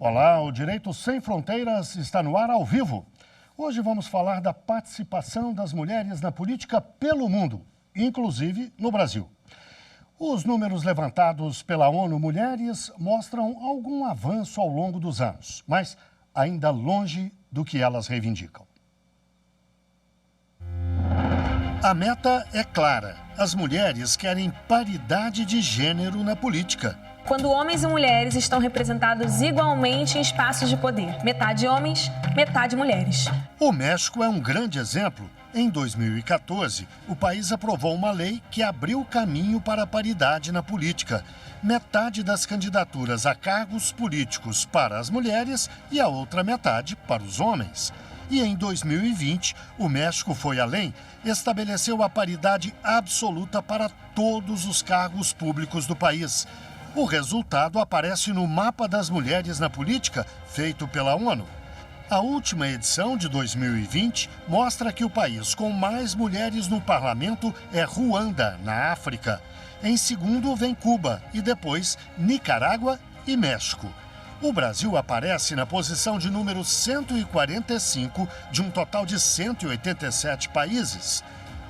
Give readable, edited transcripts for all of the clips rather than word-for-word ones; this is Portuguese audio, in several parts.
Olá, o Direito Sem Fronteiras está no ar ao vivo. Hoje vamos falar da participação das mulheres na política pelo mundo, inclusive no Brasil. Os números levantados pela ONU Mulheres mostram algum avanço ao longo dos anos, mas ainda longe do que elas reivindicam. A meta é clara. As mulheres querem paridade de gênero na política. Quando homens e mulheres estão representados igualmente em espaços de poder. Metade homens, metade mulheres. O México é um grande exemplo. Em 2014, o país aprovou uma lei que abriu caminho para a paridade na política. Metade das candidaturas a cargos políticos para as mulheres e a outra metade para os homens. E em 2020, o México foi além, estabeleceu a paridade absoluta para todos os cargos públicos do país. O resultado aparece no Mapa das Mulheres na Política, feito pela ONU. A última edição, de 2020, mostra que o país com mais mulheres no parlamento é Ruanda, na África. Em segundo vem Cuba e depois Nicarágua e México. O Brasil aparece na posição de número 145 de um total de 187 países.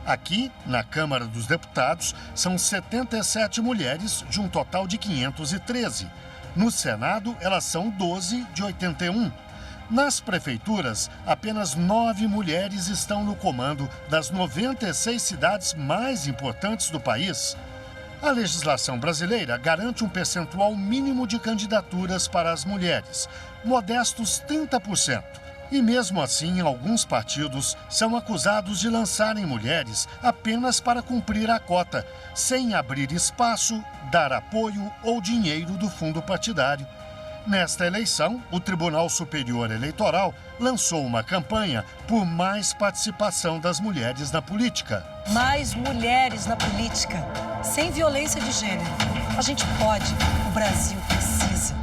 Aqui, na Câmara dos Deputados, são 77 mulheres de um total de 513. No Senado, elas são 12 de 81. Nas prefeituras, apenas 9 mulheres estão no comando das 96 cidades mais importantes do país. A legislação brasileira garante um percentual mínimo de candidaturas para as mulheres, modestos 30%. E mesmo assim, alguns partidos são acusados de lançarem mulheres apenas para cumprir a cota, sem abrir espaço, dar apoio ou dinheiro do fundo partidário. Nesta eleição, o Tribunal Superior Eleitoral lançou uma campanha por mais participação das mulheres na política. Mais mulheres na política, sem violência de gênero. A gente pode, o Brasil precisa.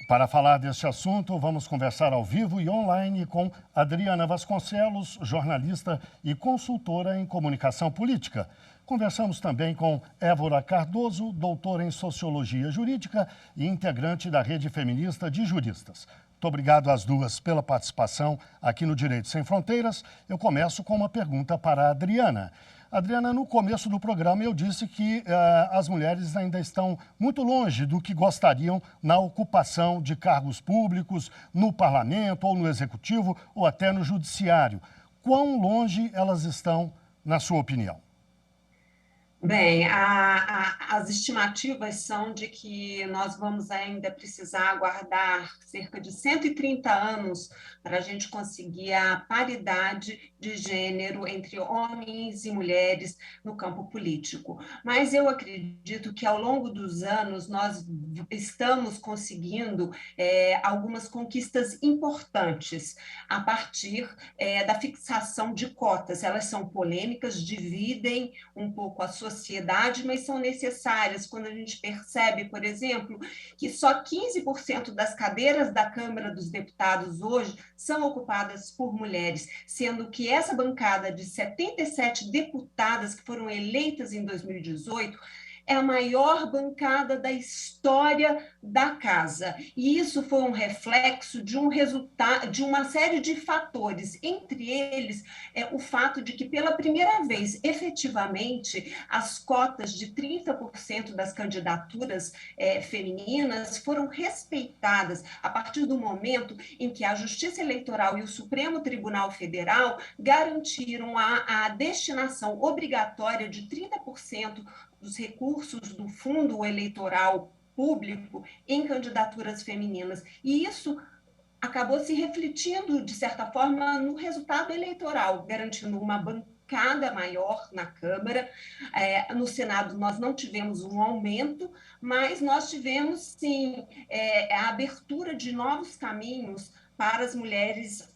Para falar deste assunto, vamos conversar ao vivo e online com Adriana Vasconcelos, jornalista e consultora em comunicação política. Conversamos também com Évora Cardoso, doutora em Sociologia Jurídica e integrante da Rede Feminista de Juristas. Muito obrigado às duas pela participação aqui no Direito Sem Fronteiras. Eu começo com uma pergunta para a Adriana. Adriana, no começo do programa eu disse que as mulheres ainda estão muito longe do que gostariam na ocupação de cargos públicos, no parlamento ou no executivo ou até no judiciário. Quão longe elas estão, na sua opinião? Bem, as estimativas são de que nós vamos ainda precisar aguardar cerca de 130 anos para a gente conseguir a paridade de gênero entre homens e mulheres no campo político. Mas eu acredito que ao longo dos anos nós estamos conseguindo algumas conquistas importantes a partir da fixação de cotas. Elas são polêmicas, dividem um pouco a sociedade, mas são necessárias quando a gente percebe, por exemplo, que só 15% das cadeiras da Câmara dos Deputados hoje são ocupadas por mulheres, sendo que essa bancada de 77 deputadas que foram eleitas em 2018 é a maior bancada da história da casa. E isso foi um reflexo de um resultado, de uma série de fatores, entre eles o fato de que, pela primeira vez, efetivamente, as cotas de 30% das candidaturas femininas foram respeitadas a partir do momento em que a Justiça Eleitoral e o Supremo Tribunal Federal garantiram a destinação obrigatória de 30% dos recursos do fundo eleitoral público em candidaturas femininas. E isso acabou se refletindo, de certa forma, no resultado eleitoral, garantindo uma bancada maior na Câmara. No Senado, nós não tivemos um aumento, mas nós tivemos, sim, a abertura de novos caminhos para as mulheres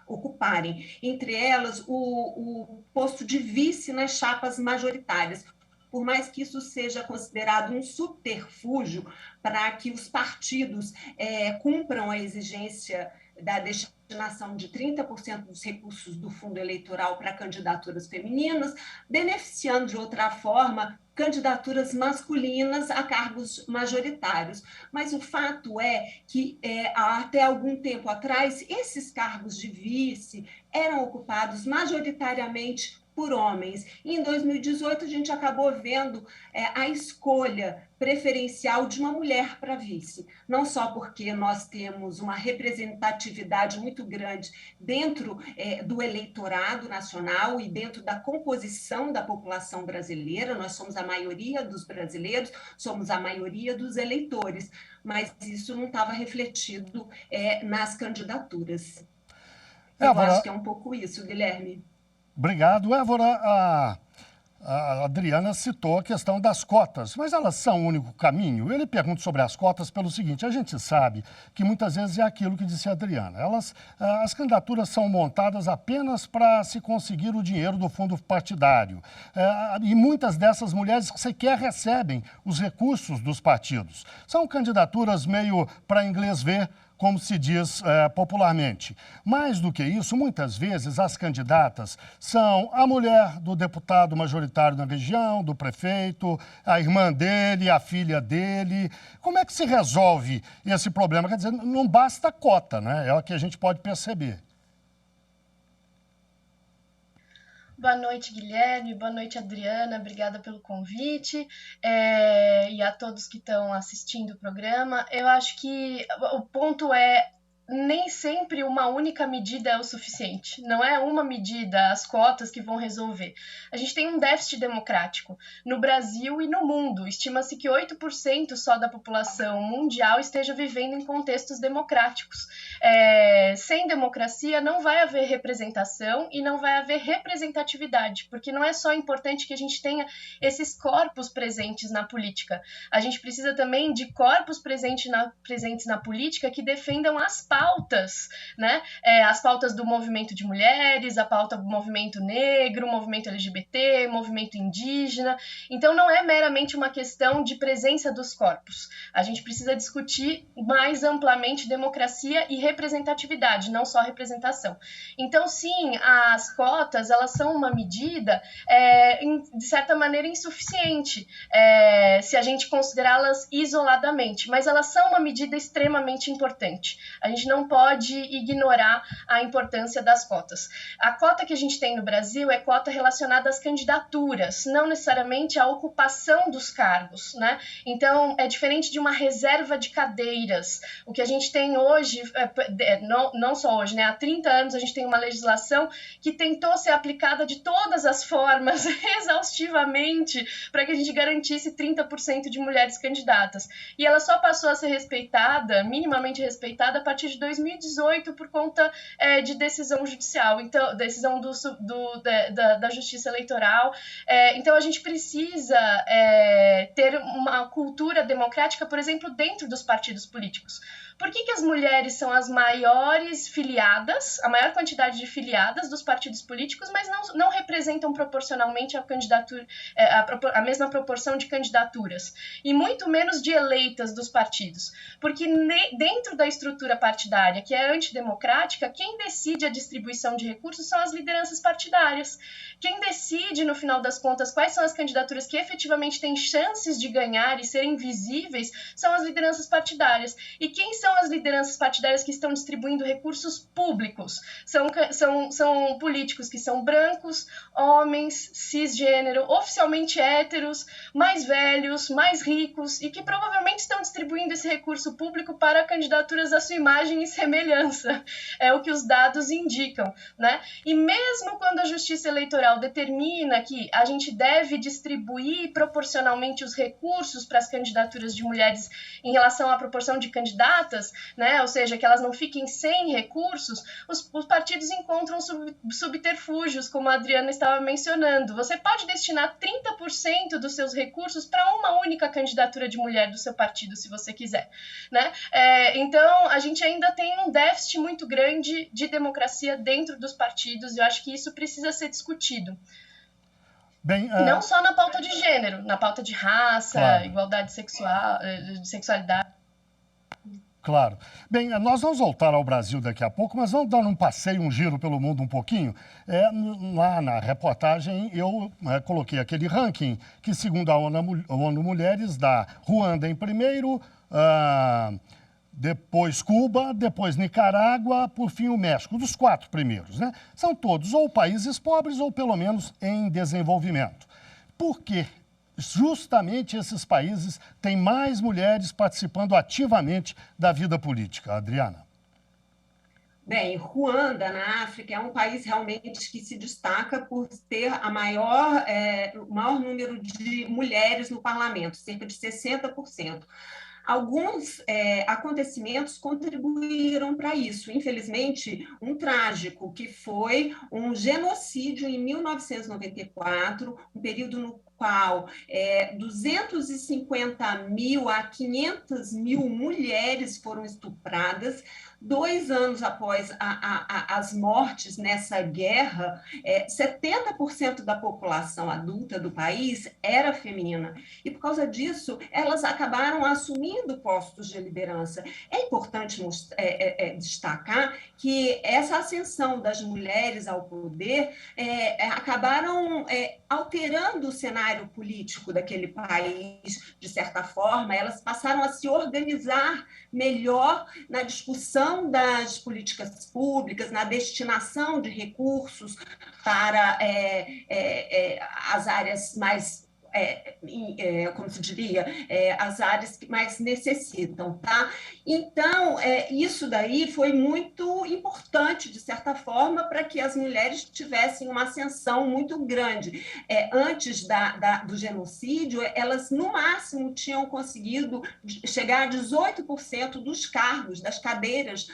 ocuparem, entre elas o posto de vice nas chapas majoritárias. Por mais que isso seja considerado um subterfúgio para que os partidos cumpram a exigência da destinação de 30% dos recursos do fundo eleitoral para candidaturas femininas, beneficiando de outra forma candidaturas masculinas a cargos majoritários. Mas o fato é que, até algum tempo atrás, esses cargos de vice eram ocupados majoritariamente por homens. E em 2018, a gente acabou vendo a escolha preferencial de uma mulher para vice. Não só porque nós temos uma representatividade muito grande dentro do eleitorado nacional e dentro da composição da população brasileira, nós somos a maioria dos brasileiros, somos a maioria dos eleitores, mas isso não estava refletido nas candidaturas. Eu acho que é um pouco isso, Guilherme. Obrigado. Évora, a Adriana citou a questão das cotas, mas elas são o único caminho? Ele pergunta sobre as cotas pelo seguinte: a gente sabe que muitas vezes é aquilo que disse a Adriana. As candidaturas são montadas apenas para se conseguir o dinheiro do fundo partidário. E muitas dessas mulheres sequer recebem os recursos dos partidos. São candidaturas meio para inglês ver, como se diz popularmente. Mais do que isso, muitas vezes as candidatas são a mulher do deputado majoritário na região, do prefeito, a irmã dele, a filha dele. Como é que se resolve esse problema? Quer dizer, não basta cota, né? É o que a gente pode perceber. Boa noite, Guilherme. Boa noite, Adriana. Obrigada pelo convite e a todos que estão assistindo o programa. Eu acho que o ponto é: nem sempre uma única medida é o suficiente. Não é uma medida, as cotas, que vão resolver. A gente tem um déficit democrático no Brasil e no mundo. Estima-se que 8% só da população mundial esteja vivendo em contextos democráticos. Sem democracia não vai haver representação e não vai haver representatividade, porque não é só importante que a gente tenha esses corpos presentes na política. A gente precisa também de corpos presentes na política que defendam as pautas, né? As pautas do movimento de mulheres, a pauta do movimento negro, movimento LGBT, movimento indígena. Então, não é meramente uma questão de presença dos corpos. A gente precisa discutir mais amplamente democracia e representatividade, não só representação. Então, sim, as cotas, elas são uma medida, de certa maneira, insuficiente, se a gente considerá-las isoladamente, mas elas são uma medida extremamente importante. A gente não pode ignorar a importância das cotas. A cota que a gente tem no Brasil é cota relacionada às candidaturas, não necessariamente à ocupação dos cargos, né? Então, é diferente de uma reserva de cadeiras. O que a gente tem hoje, não só hoje, né? Há 30 anos a gente tem uma legislação que tentou ser aplicada de todas as formas, exaustivamente, para que a gente garantisse 30% de mulheres candidatas. E ela só passou a ser respeitada, minimamente respeitada, a partir de 2018 por conta de decisão judicial, então decisão da Justiça Eleitoral. Então a gente precisa ter uma cultura democrática, por exemplo, dentro dos partidos políticos. Por que as mulheres são as maiores filiadas, a maior quantidade de filiadas dos partidos políticos, mas não representam proporcionalmente a mesma proporção de candidaturas, e muito menos de eleitas dos partidos? Porque dentro da estrutura partidária, que é antidemocrática, quem decide a distribuição de recursos são as lideranças partidárias. Quem decide, no final das contas, quais são as candidaturas que efetivamente têm chances de ganhar e serem visíveis são as lideranças partidárias. E quem são as lideranças partidárias que estão distribuindo recursos públicos? São políticos que são brancos, homens, cisgênero, oficialmente héteros, mais velhos, mais ricos, e que provavelmente estão distribuindo esse recurso público para candidaturas à sua imagem e semelhança. É o que os dados indicam, né? E mesmo quando a Justiça Eleitoral determina que a gente deve distribuir proporcionalmente os recursos para as candidaturas de mulheres em relação à proporção de candidatas, né? Ou seja, que elas não fiquem sem recursos, os partidos encontram subterfúgios, como a Adriana estava mencionando. Você pode destinar 30% dos seus recursos para uma única candidatura de mulher do seu partido, se você quiser, né? Então, a gente ainda tem um déficit muito grande de democracia dentro dos partidos, e eu acho que isso precisa ser discutido. Bem, não só na pauta de gênero, na pauta de raça, claro, igualdade sexual, de sexualidade. Claro. Bem, nós vamos voltar ao Brasil daqui a pouco, mas vamos dar um passeio, um giro pelo mundo um pouquinho. Lá na reportagem eu coloquei aquele ranking que, segundo a ONU Mulheres, dá Ruanda em primeiro, depois Cuba, depois Nicarágua, por fim o México, dos 4 primeiros, né? São todos ou países pobres ou pelo menos em desenvolvimento. Por quê? Justamente esses países têm mais mulheres participando ativamente da vida política. Adriana. Bem, Ruanda, na África, é um país realmente que se destaca por ter o maior número de mulheres no parlamento, cerca de 60%. Alguns acontecimentos contribuíram para isso. Infelizmente, um trágico, que foi um genocídio em 1994, um período no qual 250 mil a 500 mil mulheres foram estupradas. 2 anos após as mortes nessa guerra, 70% da população adulta do país era feminina. E, por causa disso, elas acabaram assumindo postos de liderança. É importante destacar que essa ascensão das mulheres ao poder acabaram alterando o cenário político daquele país, de certa forma. Elas passaram a se organizar melhor na discussão das políticas públicas, na destinação de recursos para as áreas mais, como se diria, as áreas que mais necessitam, tá? Então, isso daí foi muito importante, de certa forma, para que as mulheres tivessem uma ascensão muito grande. Antes do genocídio, elas, no máximo, tinham conseguido chegar a 18% dos cargos, das cadeiras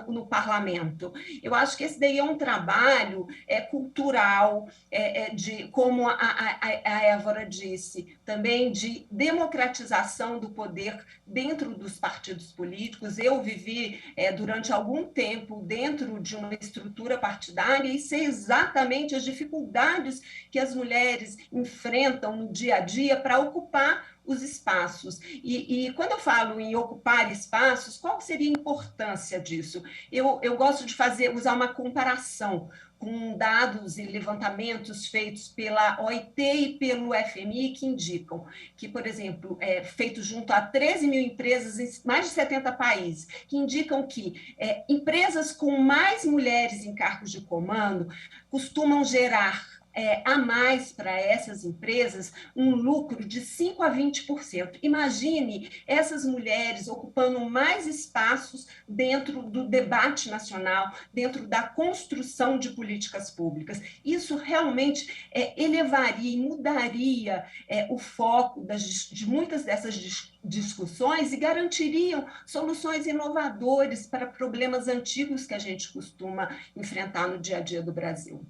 no parlamento. Eu acho que esse daí é um trabalho cultural, como a Évora disse, também de democratização do poder dentro dos partidos políticos. Eu vivi durante algum tempo dentro de uma estrutura partidária e sei exatamente as dificuldades que as mulheres enfrentam no dia a dia para ocupar os espaços. E quando eu falo em ocupar espaços, qual seria a importância disso? Eu gosto de usar uma comparação com dados e levantamentos feitos pela OIT e pelo FMI, que indicam que, por exemplo, feito junto a 13 mil empresas em mais de 70 países, que indicam que empresas com mais mulheres em cargos de comando costumam gerar a mais para essas empresas um lucro de 5% a 20%. Imagine essas mulheres ocupando mais espaços dentro do debate nacional, dentro da construção de políticas públicas. Isso realmente elevaria e mudaria o foco de muitas dessas discussões e garantiriam soluções inovadoras para problemas antigos que a gente costuma enfrentar no dia a dia do Brasil.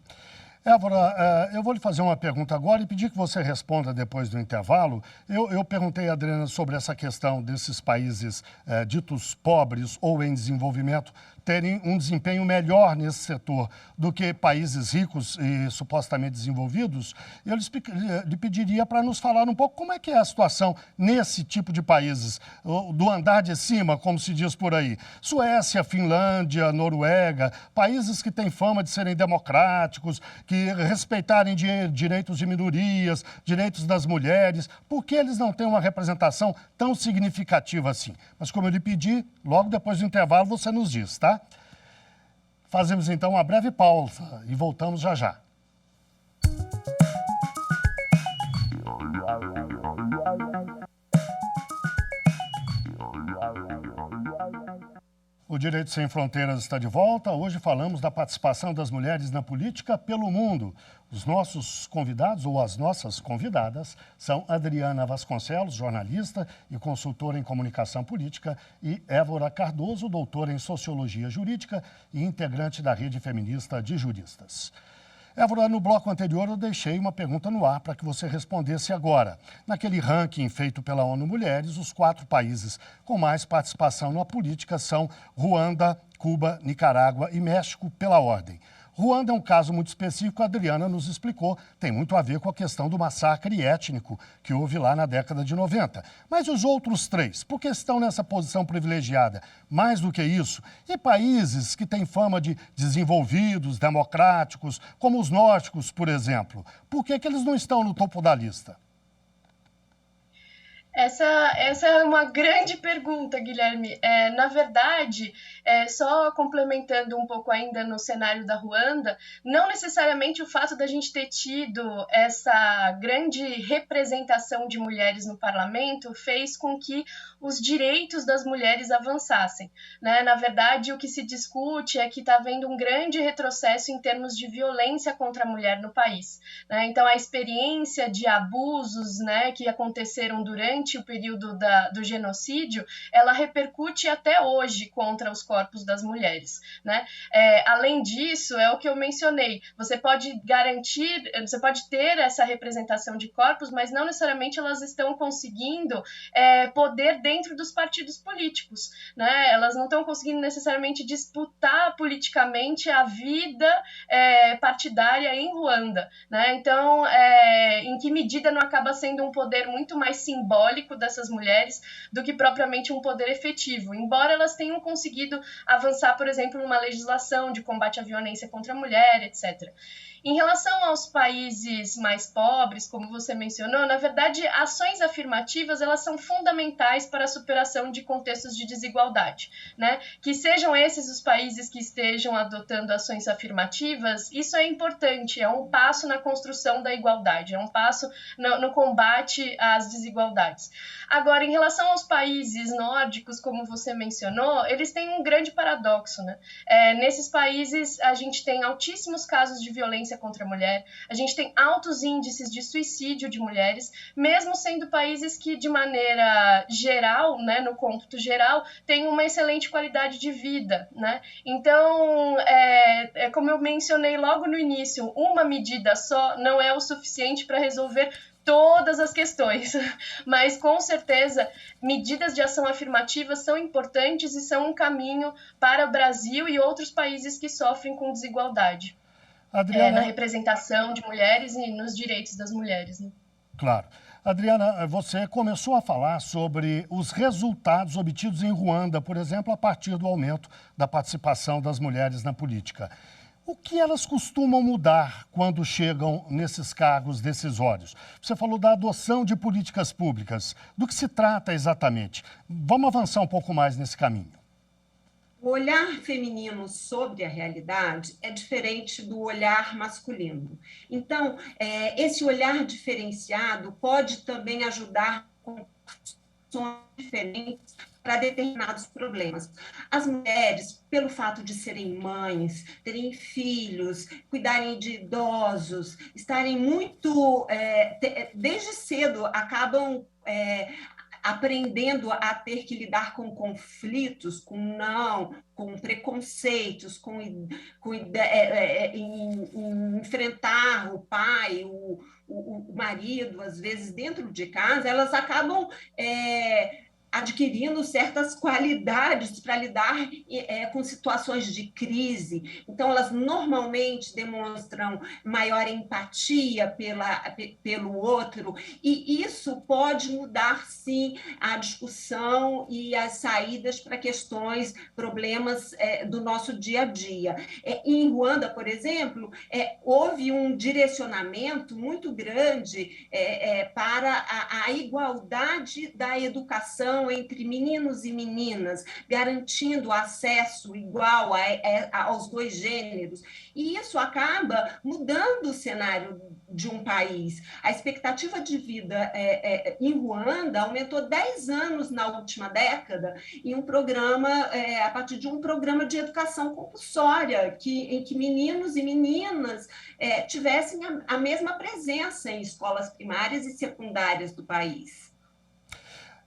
Évora, eu vou lhe fazer uma pergunta agora e pedir que você responda depois do intervalo. Eu perguntei a Adriana sobre essa questão desses países ditos pobres ou em desenvolvimento terem um desempenho melhor nesse setor do que países ricos e supostamente desenvolvidos. Eu lhe pediria para nos falar um pouco como é que é a situação nesse tipo de países, do andar de cima, como se diz por aí. Suécia, Finlândia, Noruega, países que têm fama de serem democráticos, que respeitarem direitos de minorias, direitos das mulheres. Por que eles não têm uma representação tão significativa assim? Mas como eu lhe pedi, logo depois do intervalo você nos diz, tá? Fazemos então uma breve pausa e voltamos já já. O Direito Sem Fronteiras está de volta. Hoje falamos da participação das mulheres na política pelo mundo. Os nossos convidados, ou as nossas convidadas, são Adriana Vasconcelos, jornalista e consultora em comunicação política, e Évora Cardoso, doutora em sociologia jurídica e integrante da Rede Feminista de Juristas. Évora, no bloco anterior eu deixei uma pergunta no ar para que você respondesse agora. Naquele ranking feito pela ONU Mulheres, os 4 países com mais participação na política são Ruanda, Cuba, Nicarágua e México, pela ordem. Ruanda é um caso muito específico, a Adriana nos explicou, tem muito a ver com a questão do massacre étnico que houve lá na década de 90. Mas os outros 3, por que estão nessa posição privilegiada? Mais do que isso, e países que têm fama de desenvolvidos, democráticos, como os nórdicos, por exemplo, por que eles não estão no topo da lista? Essa é uma grande pergunta, Guilherme. Na verdade, só complementando um pouco ainda no cenário da Ruanda, não necessariamente o fato da gente ter tido essa grande representação de mulheres no parlamento fez com que os direitos das mulheres avançassem, né? Na verdade, o que se discute é que está havendo um grande retrocesso em termos de violência contra a mulher no país, né? Então, a experiência de abusos, né, que aconteceram durante o período do genocídio, ela repercute até hoje contra os corpos das mulheres, né? Além disso, é o que eu mencionei, você pode ter essa representação de corpos, mas não necessariamente elas estão conseguindo poder dentro dos partidos políticos, né? Elas não estão conseguindo necessariamente disputar politicamente a vida partidária em Ruanda, né? Então, em que medida não acaba sendo um poder muito mais simbólico dessas mulheres do que propriamente um poder efetivo, embora elas tenham conseguido avançar, por exemplo, numa legislação de combate à violência contra a mulher, etc. Em relação aos países mais pobres, como você mencionou, na verdade, ações afirmativas elas são fundamentais para a superação de contextos de desigualdade, né? Que sejam esses os países que estejam adotando ações afirmativas, isso é importante, é um passo na construção da igualdade, é um passo no combate às desigualdades. Agora, em relação aos países nórdicos, como você mencionou, eles têm um grande paradoxo, né? Nesses países, a gente tem altíssimos casos de violência contra a mulher, a gente tem altos índices de suicídio de mulheres, mesmo sendo países que, de maneira geral, né, no cômputo geral, têm uma excelente qualidade de vida, né? Então, como eu mencionei logo no início, uma medida só não é o suficiente para resolver todas as questões, mas com certeza medidas de ação afirmativa são importantes e são um caminho para o Brasil e outros países que sofrem com desigualdade. Adriana... na representação de mulheres e nos direitos das mulheres, né? Claro. Adriana, você começou a falar sobre os resultados obtidos em Ruanda, por exemplo, a partir do aumento da participação das mulheres na política. O que elas costumam mudar quando chegam nesses cargos decisórios? Você falou da adoção de políticas públicas. Do que se trata exatamente? Vamos avançar um pouco mais nesse caminho. O olhar feminino sobre a realidade é diferente do olhar masculino. Então, esse olhar diferenciado pode também ajudar com soluções diferentes para determinados problemas. As mulheres, pelo fato de serem mães, terem filhos, cuidarem de idosos, estarem muito, desde cedo, acabam aprendendo a ter que lidar com conflitos, com preconceitos, com enfrentar o pai, o marido, às vezes dentro de casa, elas acabam adquirindo certas qualidades para lidar com situações de crise. Então, elas normalmente demonstram maior empatia pelo outro, e isso pode mudar, sim, a discussão e as saídas para questões, problemas do nosso dia a dia. Em Ruanda, por exemplo, houve um direcionamento muito grande para a igualdade da educação entre meninos e meninas, garantindo acesso igual aos dois gêneros. E isso acaba mudando o cenário de um país. A expectativa de vida em Ruanda aumentou 10 anos na última década em um programa, a partir de um programa de educação compulsória, em que meninos e meninas tivessem a mesma presença em escolas primárias e secundárias do país.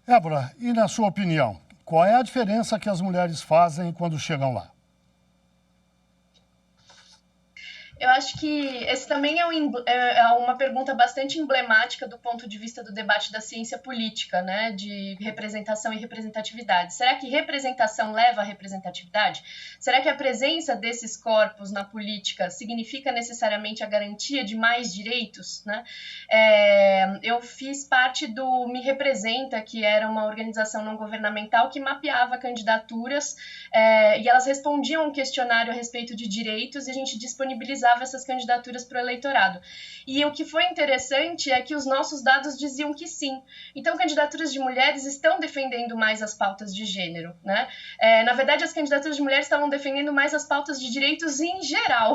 Ébora, e na sua opinião, qual é a diferença que as mulheres fazem quando chegam lá? Eu acho que esse também é uma pergunta bastante emblemática do ponto de vista do debate da ciência política, né, de representação e representatividade. Será que representação leva à representatividade? Será que a presença desses corpos na política significa necessariamente a garantia de mais direitos, né? Eu fiz parte do Me Representa, que era uma organização não governamental que mapeava candidaturas e elas respondiam um questionário a respeito de direitos e a gente disponibilizava essas candidaturas para o eleitorado. E o que foi interessante é que os nossos dados diziam que sim. Então, candidaturas de mulheres estão defendendo mais as pautas de gênero, né? Na verdade, as candidaturas de mulheres estavam defendendo mais as pautas de direitos em geral.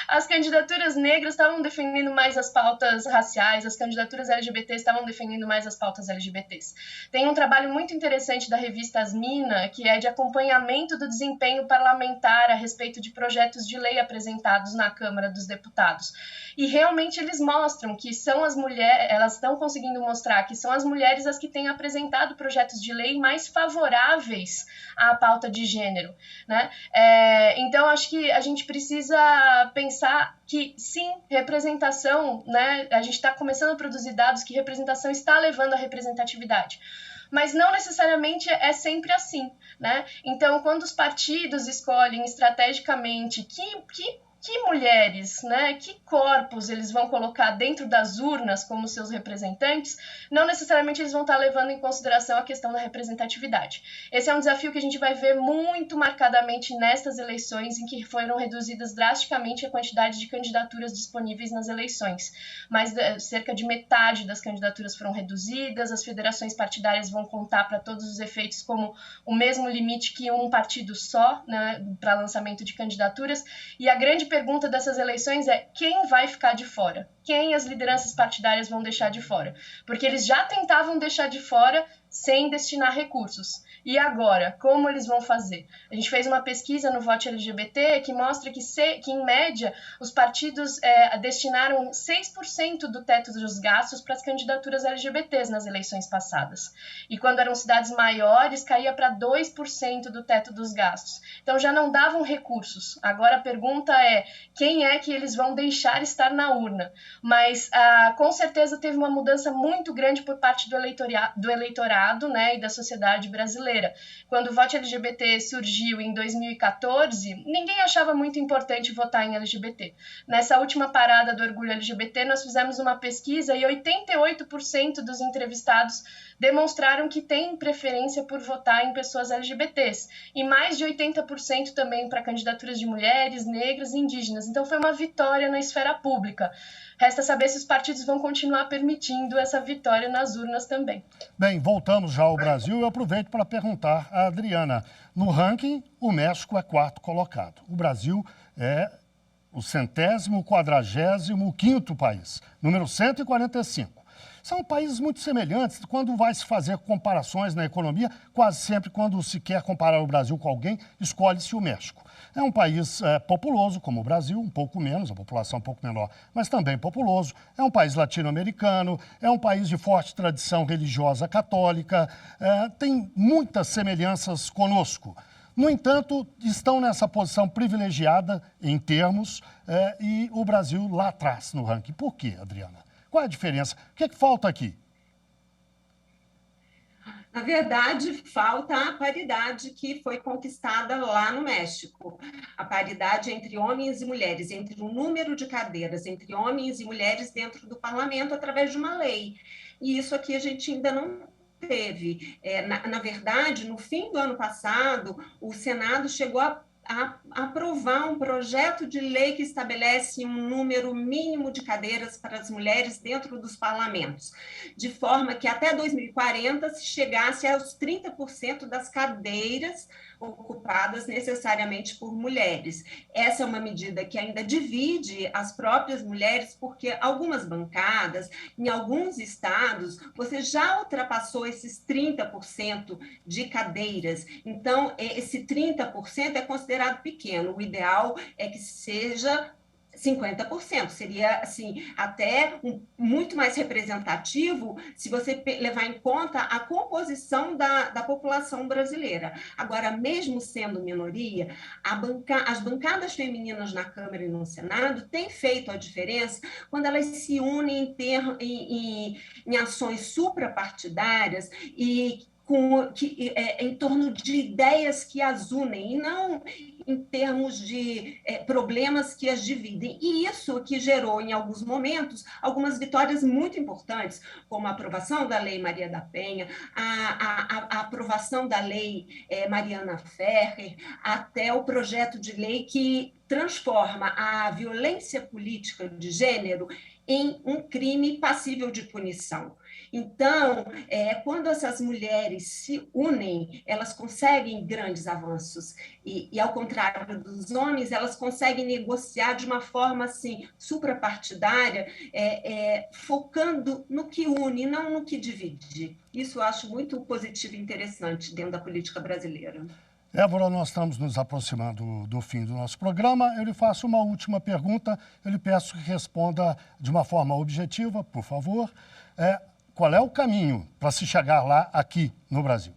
As candidaturas negras estavam defendendo mais as pautas raciais, as candidaturas LGBT estavam defendendo mais as pautas LGBTs. Tem um trabalho muito interessante da revista Asmina, que é de acompanhamento do desempenho parlamentar a respeito de projetos de lei apresentados na Câmara dos Deputados. E realmente eles mostram que são as mulheres, elas estão conseguindo mostrar que são as mulheres as que têm apresentado projetos de lei mais favoráveis à pauta de gênero, né? Então, acho que a gente precisa pensar que, sim, representação, né? A gente está começando a produzir dados que representação está levando à representatividade. Mas não necessariamente é sempre assim, né? Então, quando os partidos escolhem estrategicamente que mulheres, né, que corpos eles vão colocar dentro das urnas como seus representantes, não necessariamente eles vão estar levando em consideração a questão da representatividade. Esse é um desafio que a gente vai ver muito marcadamente nestas eleições, em que foram reduzidas drasticamente a quantidade de candidaturas disponíveis nas eleições. Mais cerca de metade das candidaturas foram reduzidas, as federações partidárias vão contar para todos os efeitos como o mesmo limite que um partido só, né, para lançamento de candidaturas, e a grande pergunta dessas eleições é quem vai ficar de fora? Quem as lideranças partidárias vão deixar de fora? Porque eles já tentavam deixar de fora sem destinar recursos. E agora, como eles vão fazer? A gente fez uma pesquisa no Vote LGBT que mostra que em média, os partidos destinaram 6% do teto dos gastos para as candidaturas LGBTs nas eleições passadas. E quando eram cidades maiores, caía para 2% do teto dos gastos. Então, já não davam recursos. Agora, a pergunta é, quem é que eles vão deixar estar na urna? Mas, com certeza, teve uma mudança muito grande por parte do eleitorado, né, e da sociedade brasileira. Quando o Vote LGBT surgiu em 2014, ninguém achava muito importante votar em LGBT. Nessa última parada do Orgulho LGBT, nós fizemos uma pesquisa e 88% dos entrevistados demonstraram que têm preferência por votar em pessoas LGBTs. E mais de 80% também para candidaturas de mulheres, negras e indígenas. Então foi uma vitória na esfera pública. Resta saber se os partidos vão continuar permitindo essa vitória nas urnas também. Bem, voltamos já ao Brasil e eu aproveito para perguntar à Adriana. No ranking, o México é 4º colocado. O Brasil é o 145º país, número 145. São países muito semelhantes. Quando vai se fazer comparações na economia, quase sempre quando se quer comparar o Brasil com alguém, escolhe-se o México. É um país populoso, como o Brasil, um pouco menos, a população um pouco menor, mas também populoso. É um país latino-americano, é um país de forte tradição religiosa católica, tem muitas semelhanças conosco. No entanto, estão nessa posição privilegiada em termos e o Brasil lá atrás no ranking. Por quê, Adriana? Qual é a diferença? O que é que falta aqui? Na verdade, falta a paridade que foi conquistada lá no México. A paridade entre homens e mulheres, entre o número de cadeiras entre homens e mulheres dentro do parlamento através de uma lei. E isso aqui a gente ainda não teve. Na verdade, no fim do ano passado, o Senado chegou a aprovar um projeto de lei que estabelece um número mínimo de cadeiras para as mulheres dentro dos parlamentos, de forma que até 2040 se chegasse aos 30% das cadeiras ocupadas necessariamente por mulheres. Essa é uma medida que ainda divide as próprias mulheres, porque algumas bancadas, em alguns estados, você já ultrapassou esses 30% de cadeiras. Então, esse 30% é considerado pequeno. O ideal é que seja 50%. Seria, assim, até muito mais representativo se você levar em conta a composição da população brasileira. Agora, mesmo sendo minoria, as bancadas femininas na Câmara e no Senado têm feito a diferença quando elas se unem em ações suprapartidárias e em torno de ideias que as unem, e não em termos de problemas que as dividem. E isso que gerou, em alguns momentos, algumas vitórias muito importantes, como a aprovação da Lei Maria da Penha, a aprovação da Lei Mariana Ferrer, até o projeto de lei que transforma a violência política de gênero em um crime passível de punição. Então, quando essas mulheres se unem, elas conseguem grandes avanços. E ao contrário dos homens, elas conseguem negociar de uma forma assim, suprapartidária, focando no que une, não no que divide. Isso eu acho muito positivo e interessante dentro da política brasileira. Évora, nós estamos nos aproximando do fim do nosso programa. Eu lhe faço uma última pergunta. Eu lhe peço que responda de uma forma objetiva, por favor. Qual é o caminho para se chegar lá aqui no Brasil?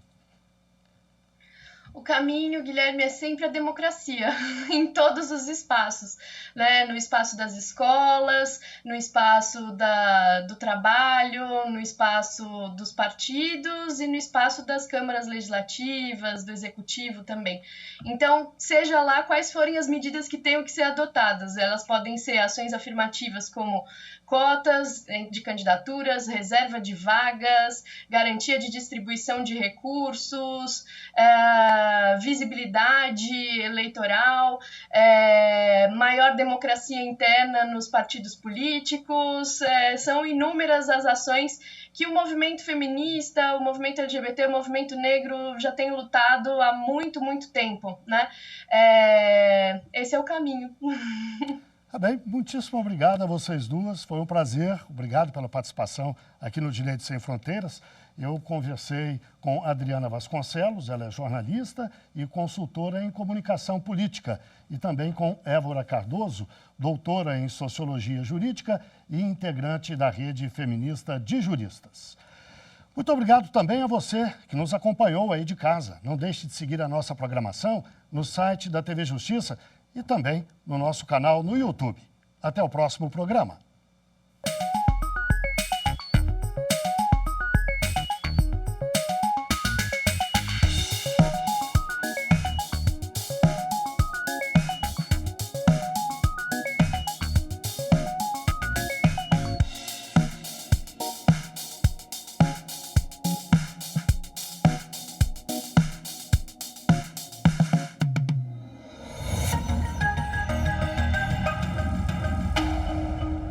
O caminho, Guilherme, é sempre a democracia, em todos os espaços, né? No espaço das escolas, no espaço do trabalho, no espaço dos partidos e no espaço das câmaras legislativas, do executivo também. Então, seja lá quais forem as medidas que tenham que ser adotadas, elas podem ser ações afirmativas como cotas de candidaturas, reserva de vagas, garantia de distribuição de recursos, visibilidade eleitoral, maior democracia interna nos partidos políticos, são inúmeras as ações que o movimento feminista, o movimento LGBT, o movimento negro já tem lutado há muito, muito tempo, né? Esse é o caminho. Tá bem, muitíssimo obrigado a vocês duas, foi um prazer, obrigado pela participação aqui no Direito Sem Fronteiras. Eu conversei com Adriana Vasconcelos, ela é jornalista e consultora em comunicação política, e também com Évora Cardoso, doutora em Sociologia Jurídica e integrante da Rede Feminista de Juristas. Muito obrigado também a você que nos acompanhou aí de casa. Não deixe de seguir a nossa programação no site da TV Justiça e também no nosso canal no YouTube. Até o próximo programa.